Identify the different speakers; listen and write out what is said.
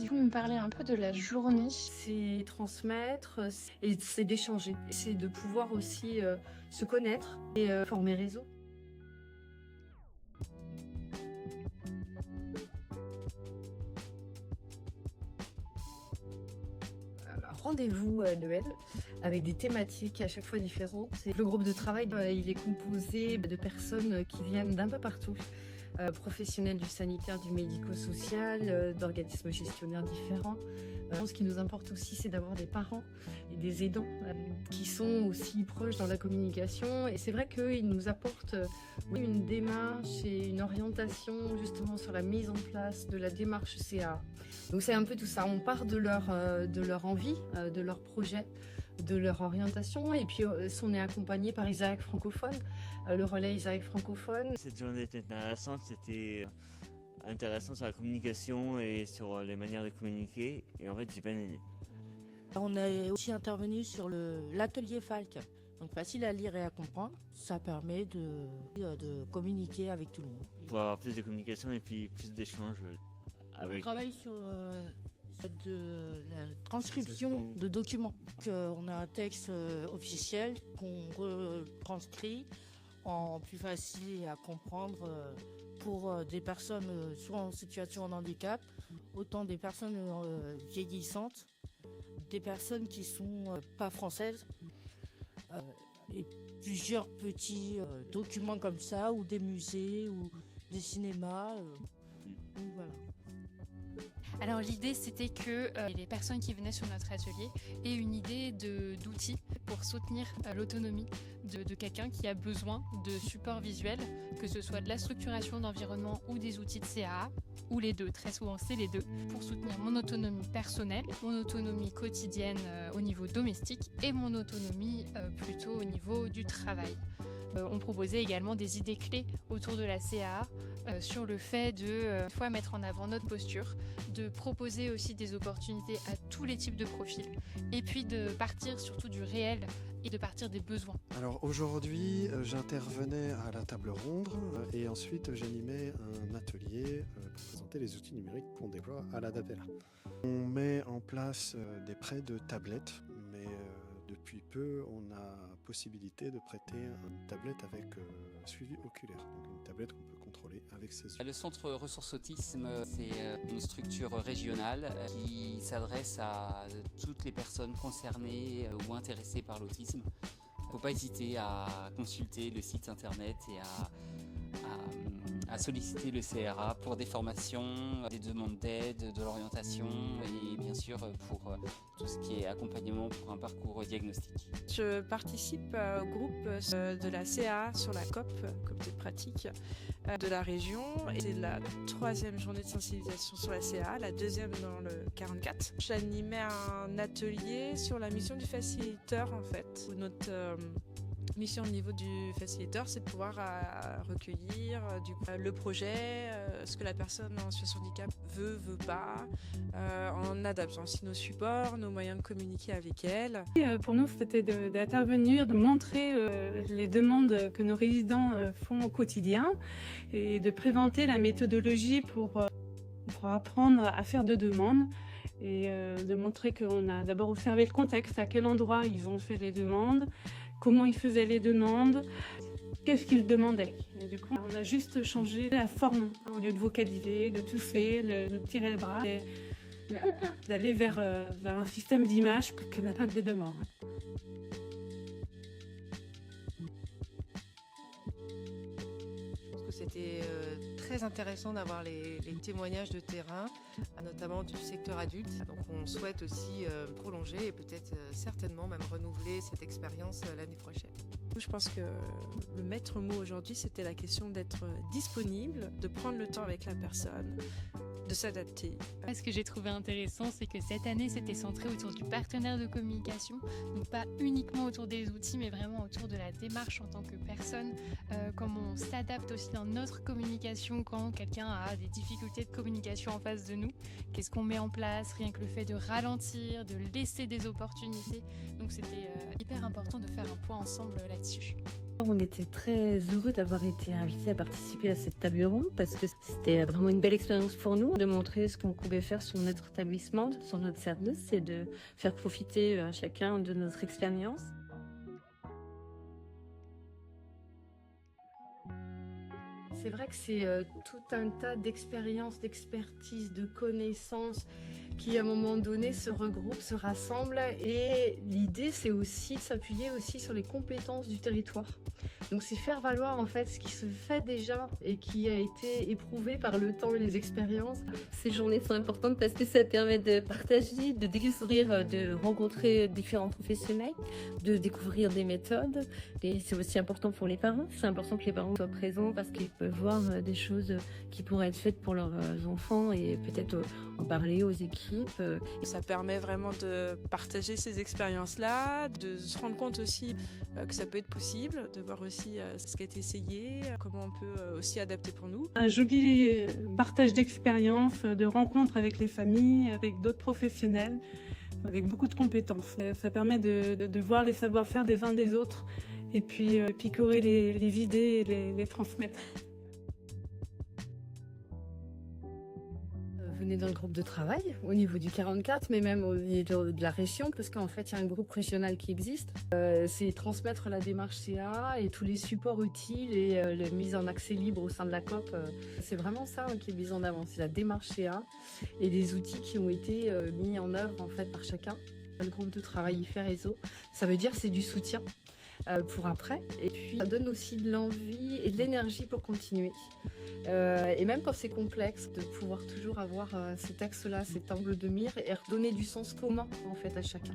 Speaker 1: Si vous me parlez un peu de la journée.
Speaker 2: C'est transmettre et c'est d'échanger. C'est de pouvoir aussi se connaître et former réseau. Rendez-vous Noël avec des thématiques à chaque fois différentes. Le groupe de travail, il est composé de personnes qui viennent d'un peu partout. Professionnels du sanitaire, du médico-social, d'organismes gestionnaires différents. Ce qui nous importe aussi, c'est d'avoir des parents et des aidants qui sont aussi proches dans la communication. Et c'est vrai qu'ils nous apportent une démarche et une orientation justement sur la mise en place de la démarche CA. Donc c'est un peu tout ça. On part de leur envie, de leur projet, de leur orientation. Et puis on est accompagné par Isaac Francophone, le relais Isaac Francophone.
Speaker 3: Cette journée était intéressante, c'était intéressant sur la communication et sur les manières de communiquer. Et en fait, j'ai bien aimé.
Speaker 4: On est aussi intervenu sur l'atelier Falk. Donc facile à lire et à comprendre. Ça permet de communiquer avec tout le monde.
Speaker 3: Pour avoir plus de communication et puis plus d'échanges avec...
Speaker 4: On travaille sur la transcription de documents. On a un texte officiel qu'on retranscrit en plus facile à comprendre pour des personnes soit en situation de handicap, autant des personnes vieillissantes, des personnes qui sont pas françaises, et plusieurs petits documents comme ça, ou des musées, ou des cinémas. Voilà.
Speaker 1: Alors l'idée c'était que les personnes qui venaient sur notre atelier aient une idée d'outils pour soutenir l'autonomie de quelqu'un qui a besoin de support visuel, que ce soit de la structuration d'environnement ou des outils de CAA, ou les deux, très souvent c'est les deux, pour soutenir mon autonomie personnelle, mon autonomie quotidienne au niveau domestique et mon autonomie plutôt au niveau du travail. On proposait également des idées clés autour de la CAA sur le fait de fois mettre en avant notre posture, de proposer aussi des opportunités à tous les types de profils et puis de partir surtout du réel et de partir des besoins.
Speaker 5: Alors aujourd'hui, j'intervenais à la table ronde et ensuite j'animais un atelier pour présenter les outils numériques qu'on déploie à la DAPELA. On met en place des prêts de tablettes, mais depuis peu, on a possibilité de prêter une tablette avec suivi oculaire, donc une tablette qu'on peut contrôler avec ses yeux.
Speaker 6: Le Centre Ressources Autisme, c'est une structure régionale qui s'adresse à toutes les personnes concernées ou intéressées par l'autisme. Il ne faut pas hésiter à consulter le site internet et à solliciter le CRA pour des formations, des demandes d'aide, de l'orientation et bien sûr pour tout ce qui est accompagnement pour un parcours diagnostique.
Speaker 7: Je participe au groupe de la CA sur la COP, comité de pratique de la région. Et c'est la 3e journée de sensibilisation sur la CA, la 2e dans le 44. J'animais un atelier sur la mission du facilitateur en fait, où notre mission au niveau du facilitateur, c'est de pouvoir recueillir le projet, ce que la personne en situation de handicap veut pas, en adaptant aussi nos supports, nos moyens de communiquer avec elle.
Speaker 8: Pour nous, c'était d'intervenir, de montrer les demandes que nos résidents font au quotidien et de présenter la méthodologie pour apprendre à faire de demandes. Et de montrer qu'on a d'abord observé le contexte, à quel endroit ils ont fait les demandes, comment ils faisaient les demandes, qu'est-ce qu'ils demandaient. Et du coup, on a juste changé la forme. Au lieu de vocaliser, de tousser, de tirer le bras, et d'aller vers un système d'image pour que l'atteinte des demandes.
Speaker 9: Je pense que c'était très intéressant d'avoir les témoignages de terrain, notamment du secteur adulte. Donc on souhaite aussi prolonger et peut-être certainement même renouveler cette expérience l'année prochaine.
Speaker 7: Je pense que le maître mot aujourd'hui, c'était la question d'être disponible, de prendre le temps avec la personne, de s'adapter.
Speaker 1: Ce que j'ai trouvé intéressant, c'est que cette année, c'était centré autour du partenaire de communication, donc pas uniquement autour des outils, mais vraiment autour de la démarche en tant que personne, comment on s'adapte aussi dans notre communication quand quelqu'un a des difficultés de communication en face de nous, qu'est-ce qu'on met en place, rien que le fait de ralentir, de laisser des opportunités. Donc c'était hyper important de faire un point ensemble là-dessus.
Speaker 2: On était très heureux d'avoir été invités à participer à cette table ronde parce que c'était vraiment une belle expérience pour nous de montrer ce qu'on pouvait faire sur notre établissement, sur notre service et de faire profiter chacun de notre expérience. C'est vrai que c'est tout un tas d'expériences, d'expertises, de connaissances qui à un moment donné se regroupent, se rassemblent et l'idée c'est aussi de s'appuyer aussi sur les compétences du territoire. Donc c'est faire valoir en fait ce qui se fait déjà et qui a été éprouvé par le temps et les expériences.
Speaker 10: Ces journées sont importantes parce que ça permet de partager, de découvrir, de rencontrer différents professionnels, de découvrir des méthodes. Et c'est aussi important pour les parents. C'est important que les parents soient présents parce qu'ils peuvent voir des choses qui pourraient être faites pour leurs enfants et peut-être en parler aux équipes.
Speaker 7: Ça permet vraiment de partager ces expériences-là, de se rendre compte aussi que ça peut être possible, de voir aussi ce qui a été essayé, comment on peut aussi adapter pour nous.
Speaker 8: Un joli partage d'expériences, de rencontres avec les familles, avec d'autres professionnels, avec beaucoup de compétences. Ça permet de voir les savoir-faire des uns des autres et puis picorer les idées et les transmettre.
Speaker 2: Venez dans le groupe de travail au niveau du 44, mais même au niveau de la région, parce qu'en fait, il y a un groupe régional qui existe. C'est transmettre la démarche CA et tous les supports utiles et la mise en accès libre au sein de la COP. C'est vraiment ça qui est mis en avant, c'est la démarche CA et les outils qui ont été mis en œuvre en fait par chacun. Le groupe de travail IFE Réseau, ça veut dire c'est du soutien pour après. Et puis, ça donne aussi de l'envie et de l'énergie pour continuer. Et même quand c'est complexe, de pouvoir toujours avoir cet axe-là, cet angle de mire et redonner du sens commun en fait à chacun.